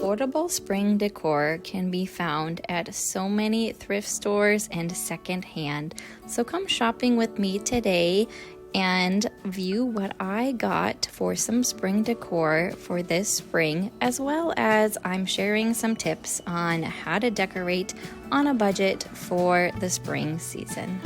Affordable spring decor can be found at so many thrift stores and secondhand. So come shopping with me today and view what I got for some spring decor for this spring, as well as I'm sharing some tips on how to decorate on a budget for the spring season.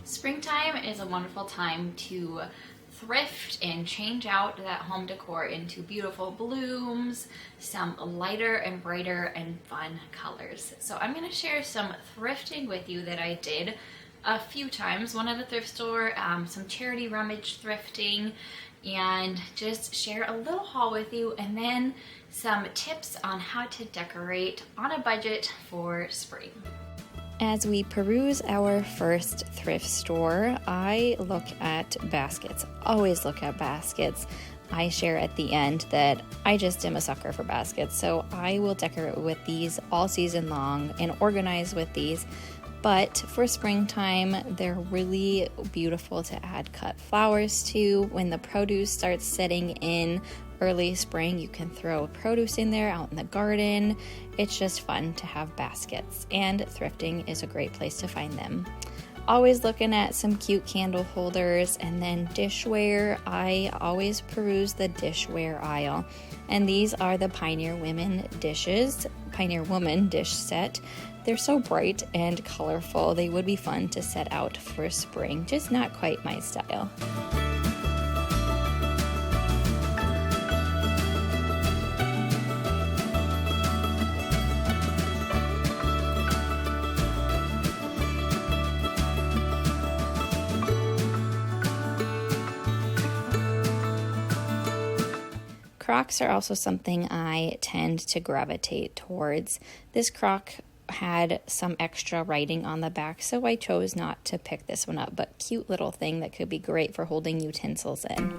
Springtime is a wonderful time to thrift and change out that home decor into beautiful blooms, some lighter and brighter and fun colors. So I'm going to share some thrifting with you that I did a few times. One at a thrift store, some charity rummage thrifting, and just share a little haul with you, and then some tips on how to decorate on a budget for spring. As we peruse our first thrift store, I look at baskets. Always look at baskets. I share at the end that I just am a sucker for baskets, so I will decorate with these all season long and organize with these. But for springtime, they're really beautiful to add cut flowers to. When the produce starts setting in early spring, you can throw produce in there out in the garden. It's just fun to have baskets, and thrifting is a great place to find them. Always looking at some cute candle holders, and then dishware. I always peruse the dishware aisle, and these are the Pioneer Woman dish set. They're so bright and colorful. They would be fun to set out for spring, just not quite my style. Crocks are also something I tend to gravitate towards. This crock had some extra writing on the back, so I chose not to pick this one up, but cute little thing that could be great for holding utensils in.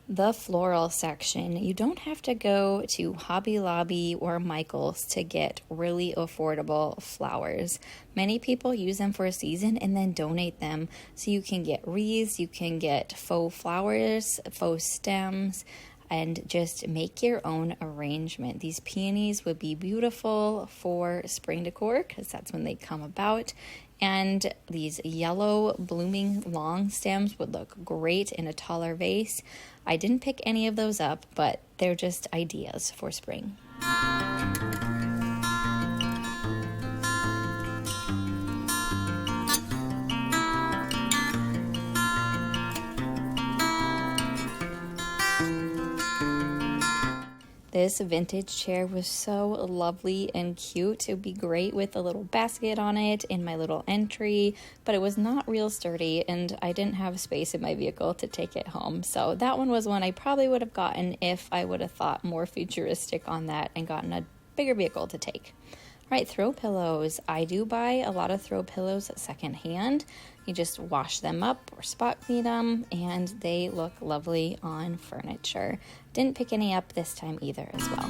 The floral section. You don't have to go to Hobby Lobby or Michael's to get really affordable flowers. Many people use them for a season and then donate them. So you can get wreaths, you can get faux flowers, faux stems, and just make your own arrangement. These peonies would be beautiful for spring decor because that's when they come about. And these yellow blooming long stems would look great in a taller vase. I didn't pick any of those up, but they're just ideas for spring. This vintage chair was so lovely and cute. It would be great with a little basket on it in my little entry, but it was not real sturdy and I didn't have space in my vehicle to take it home. So that one was one I probably would have gotten if I would have thought more futuristic on that and gotten a bigger vehicle to take. All right, throw pillows. I do buy a lot of throw pillows secondhand. You just wash them up or spot clean them, and they look lovely on furniture. Didn't pick any up this time either as well.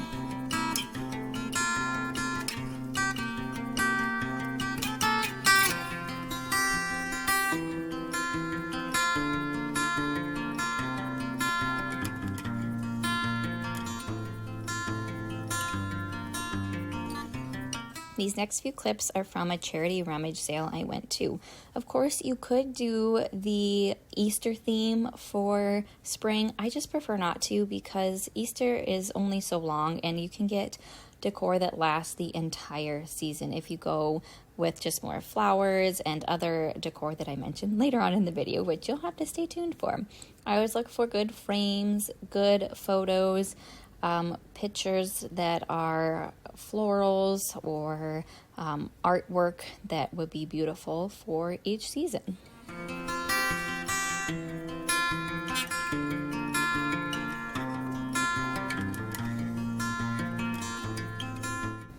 These next few clips are from a charity rummage sale I went to. Of course, you could do the Easter theme for spring. I just prefer not to because Easter is only so long and you can get decor that lasts the entire season if you go with just more flowers and other decor that I mentioned later on in the video, which you'll have to stay tuned for. I always look for good frames, good photos, pictures that are florals or artwork that would be beautiful for each season.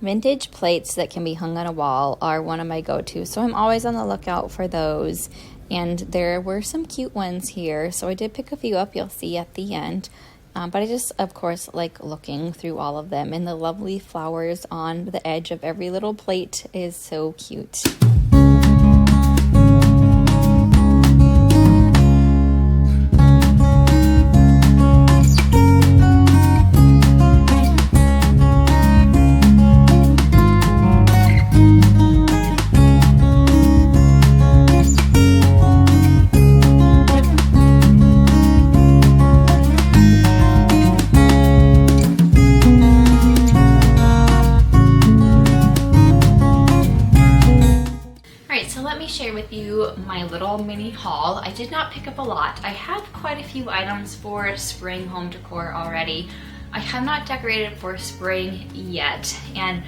Vintage plates that can be hung on a wall are one of my go-tos, so I'm always on the lookout for those. And there were some cute ones here, so I did pick a few up, you'll see at the end. But I just, of course, like looking through all of them, and the lovely flowers on the edge of every little plate is so cute. Share with you my little mini haul. I did not pick up a lot. I have quite a few items for spring home decor already. I have not decorated for spring yet, and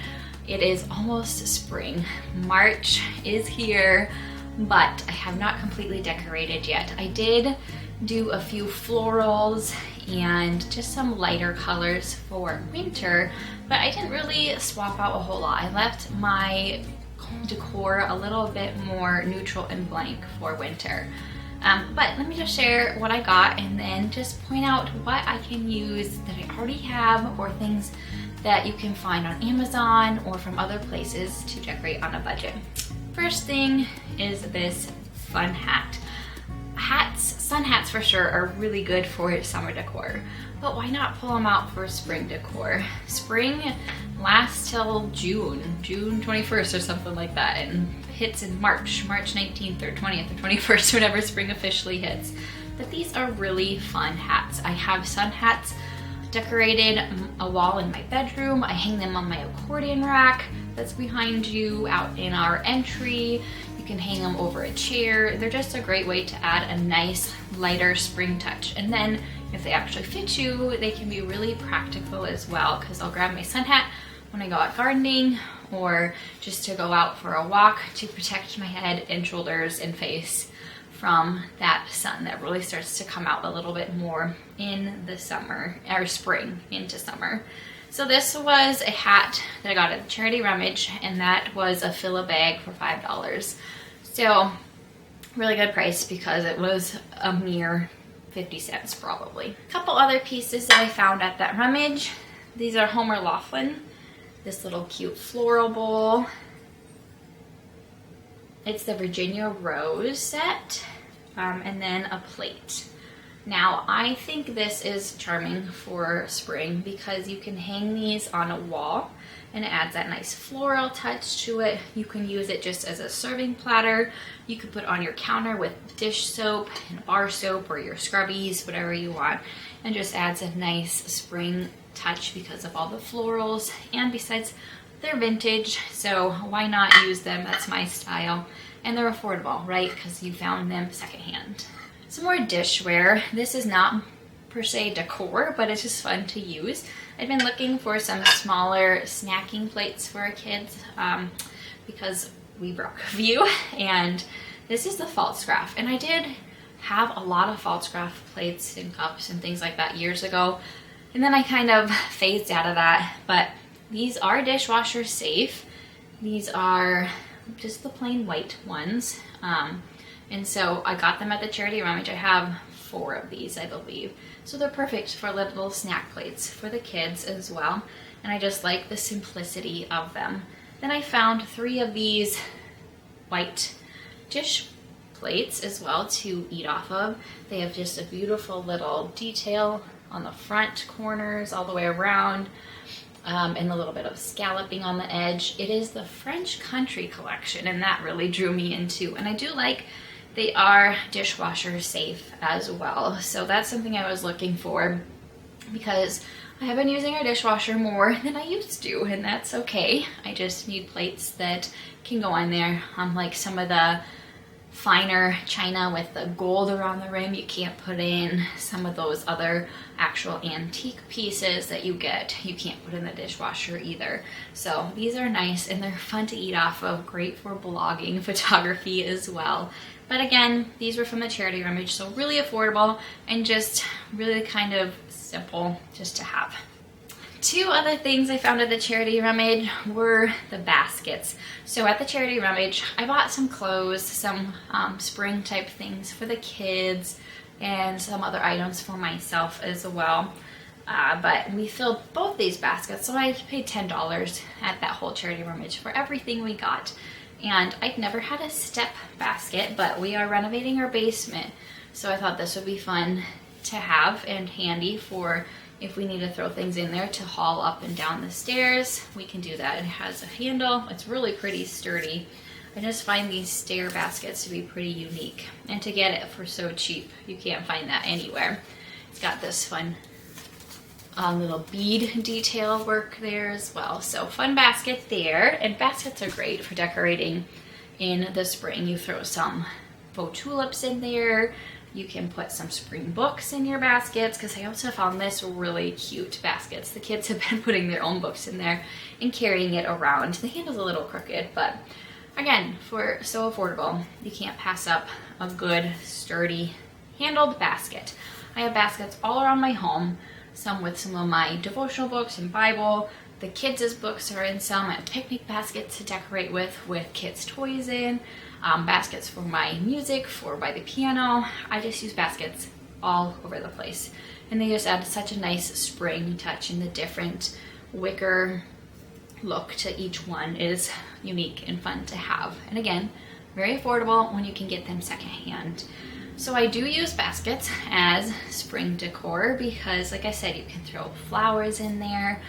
it is almost spring. March is here, but I have not completely decorated yet. I did do a few florals and just some lighter colors for winter, but I didn't really swap out a whole lot. I left my decor a little bit more neutral and blank for winter. But let me just share what I got and then just point out what I can use that I already have, or things that you can find on Amazon or from other places to decorate on a budget. First thing is this fun hat. Sun hats for sure are really good for summer decor, but why not pull them out for spring decor? Spring lasts till June 21st or something like that, and hits in March 19th or 20th or 21st, whenever spring officially hits. But these are really fun hats. I have sun hats decorated a wall in my bedroom. I hang them on my accordion rack that's behind you out in our entry. You can hang them over a chair. They're just a great way to add a nice lighter spring touch. And then if they actually fit you, they can be really practical as well, because I'll grab my sun hat when I go out gardening, or just to go out for a walk to protect my head and shoulders and face from that sun that really starts to come out a little bit more in the summer, or spring into summer. So this was a hat that I got at the charity rummage, and that was a fill a bag for $5. So really good price, because it was a mere 50 cents probably. A couple other pieces that I found at that rummage. These are Homer Laughlin. This little cute floral bowl. It's the Virginia Rose set, and then a plate. Now, I think this is charming for spring because you can hang these on a wall and it adds that nice floral touch to it. You can use it just as a serving platter. You could put on your counter with dish soap and bar soap, or your scrubbies, whatever you want, and just adds a nice spring touch because of all the florals. And besides, they're vintage, so why not use them? That's my style. And they're affordable, right? Because you found them secondhand. Some more dishware. This is not per se decor, but it's just fun to use. I've been looking for some smaller snacking plates for our kids because we broke a few, and this is the false graph. And I did have a lot of false graph plates and cups and things like that years ago, and then I kind of phased out of that. But these are dishwasher safe. These are just the plain white ones. And so I got them at the charity rummage. I have 4 of these, I believe. So they're perfect for little snack plates for the kids as well. And I just like the simplicity of them. Then I found 3 of these white dish plates as well to eat off of. They have just a beautiful little detail on the front corners all the way around. And a little bit of scalloping on the edge. It is the French Country collection, and that really drew me into. And I do like they are dishwasher safe as well. So that's something I was looking for, because I have been using our dishwasher more than I used to, and that's okay. I just need plates that can go on there. Unlike some of the finer china with the gold around the rim, you can't put in some of those other actual antique pieces that you get. You can't put in the dishwasher either. So these are nice, and they're fun to eat off of, great for blogging, photography as well. But again, these were from the charity rummage, so really affordable and just really kind of simple just to have. Two other things I found at the charity rummage were the baskets. So at the charity rummage, I bought some clothes, some spring type things for the kids, and some other items for myself as well. But we filled both these baskets, so I paid $10 at that whole charity rummage for everything we got. And I'd never had a step basket, but we are renovating our basement, so I thought this would be fun to have and handy for if we need to throw things in there to haul up and down the stairs. We can do that. It has a handle. It's really pretty sturdy. I just find these stair baskets to be pretty unique, and to get it for so cheap, you can't find that anywhere. It's got this fun little bead detail work there as well. So fun basket there, and baskets are great for decorating in the spring. You throw some faux tulips in there. You can put some spring books in your baskets, because I also found this really cute baskets. The kids have been putting their own books in there and carrying it around. The handle's a little crooked, but again, for so affordable, you can't pass up a good, sturdy, handled basket. I have baskets all around my home, some with some of my devotional books and Bible. The kids' books are in some, and picnic baskets to decorate with kids' toys in. Baskets for my music, for by the piano. I just use baskets all over the place, and they just add such a nice spring touch, and the different wicker look to each one is unique and fun to have. And again, very affordable when you can get them secondhand. So I do use baskets as spring decor because, like I said, you can throw flowers in there,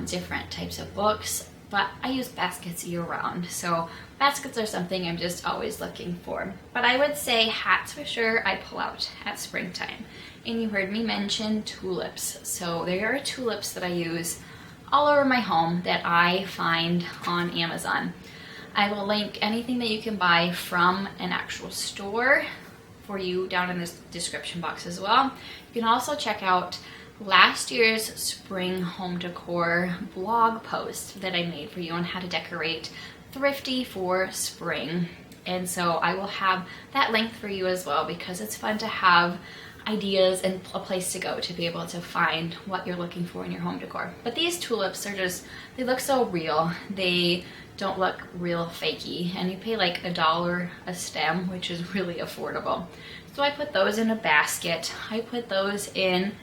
different types of books, but I use baskets year round. So baskets are something I'm just always looking for. But I would say hats for sure I pull out at springtime. And you heard me mention tulips. So there are tulips that I use all over my home that I find on Amazon. I will link anything that you can buy from an actual store for you down in the description box as well. You can also check out last year's spring home decor blog post that I made for you on how to decorate thrifty for spring. And so I will have that link for you as well, because it's fun to have ideas and a place to go to be able to find what you're looking for in your home decor. But these tulips are just, they look so real. They don't look real fakey, and you pay like $1 a stem, which is really affordable. So I put those in a basket. I put those in,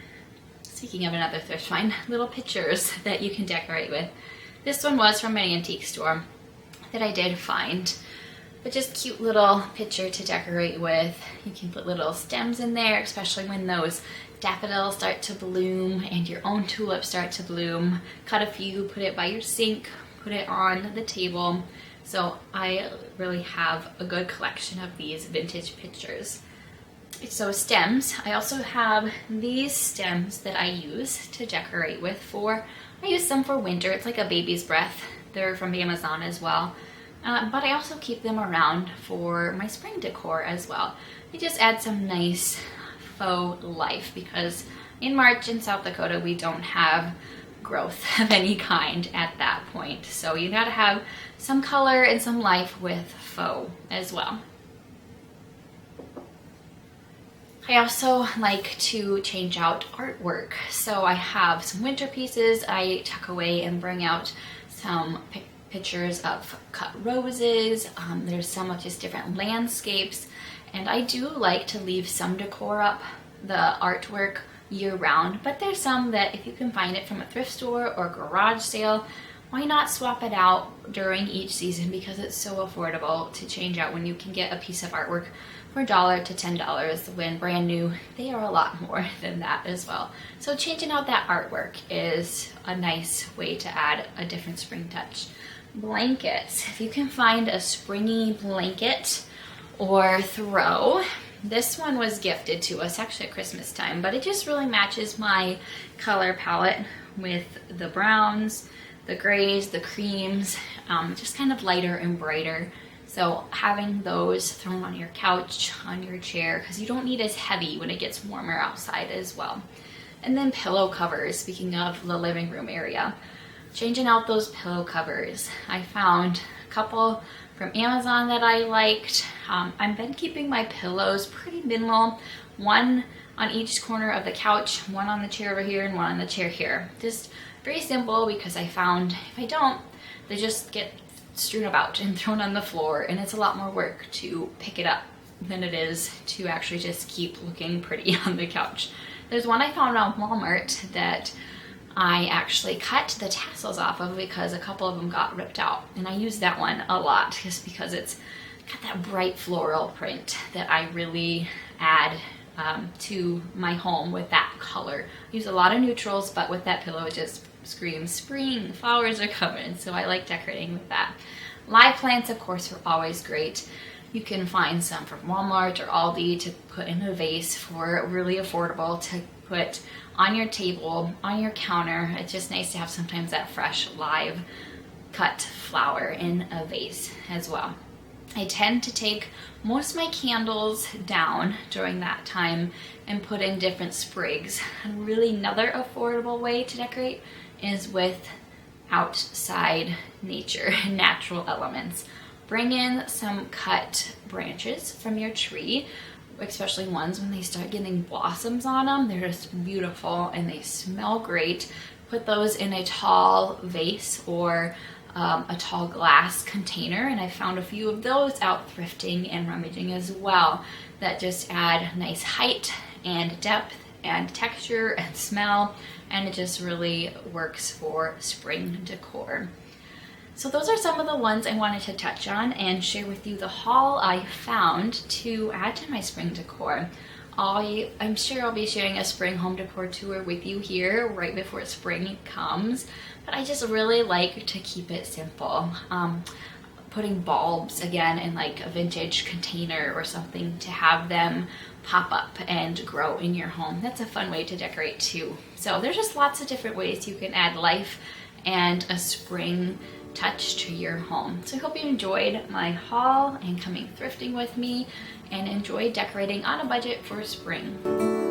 speaking of another thrift find, little pictures that you can decorate with. This one was from an antique store that I did find, but just cute little picture to decorate with. You can put little stems in there, especially when those daffodils start to bloom and your own tulips start to bloom. Cut a few, put it by your sink, put it on the table. So I really have a good collection of these vintage pictures. So stems, I also have these stems that I use to decorate with I use some for winter. It's like a baby's breath. They're from Amazon as well. But I also keep them around for my spring decor as well. They just add some nice faux life, because in March in South Dakota we don't have growth of any kind at that point. So you gotta have some color and some life with faux as well. I also like to change out artwork. So I have some winter pieces I tuck away and bring out some pictures of cut roses. There's some of just different landscapes, and I do like to leave some decor up, the artwork, year round, but there's some that if you can find it from a thrift store or garage sale, why not swap it out during each season, because it's so affordable to change out when you can get a piece of artwork for $1 to $10 when brand new. They are a lot more than that as well. So changing out that artwork is a nice way to add a different spring touch. Blankets, if you can find a springy blanket or throw. This one was gifted to us actually at Christmas time, but it just really matches my color palette with the browns, the grays, the creams, just kind of lighter and brighter. So having those thrown on your couch, on your chair, because you don't need as heavy when it gets warmer outside as well. And then pillow covers, speaking of the living room area. Changing out those pillow covers. I found a couple from Amazon that I liked. I've been keeping my pillows pretty minimal. One on each corner of the couch, one on the chair over here and one on the chair here. Just Very simple, because I found if I don't, they just get strewn about and thrown on the floor, and it's a lot more work to pick it up than it is to actually just keep looking pretty on the couch. There's one I found on Walmart that I actually cut the tassels off of because a couple of them got ripped out, and I use that one a lot just because it's got that bright floral print that I really add to my home with that color. I use a lot of neutrals, but with that pillow it just screams spring, flowers are coming, so I like decorating with that. Live plants, of course, are always great. You can find some from Walmart or Aldi to put in a vase for really affordable to put on your table, on your counter. It's just nice to have sometimes that fresh live cut flower in a vase as well. I tend to take most of my candles down during that time and put in different sprigs. And really another affordable way to decorate is with outside nature and natural elements. Bring in some cut branches from your tree, especially ones when they start getting blossoms on them. They're just beautiful and they smell great. Put those in a tall vase or a tall glass container, and I found a few of those out thrifting and rummaging as well that just add nice height and depth and texture and smell, and it just really works for spring decor. So those are some of the ones I wanted to touch on and share with you the haul I found to add to my spring decor. I'm sure I'll be sharing a spring home decor tour with you here right before spring comes, but I just really like to keep it simple. Putting bulbs again in like a vintage container or something to have them pop up and grow in your home. That's a fun way to decorate too. So there's just lots of different ways you can add life and a spring touch to your home. So I hope you enjoyed my haul and coming thrifting with me and enjoy decorating on a budget for spring.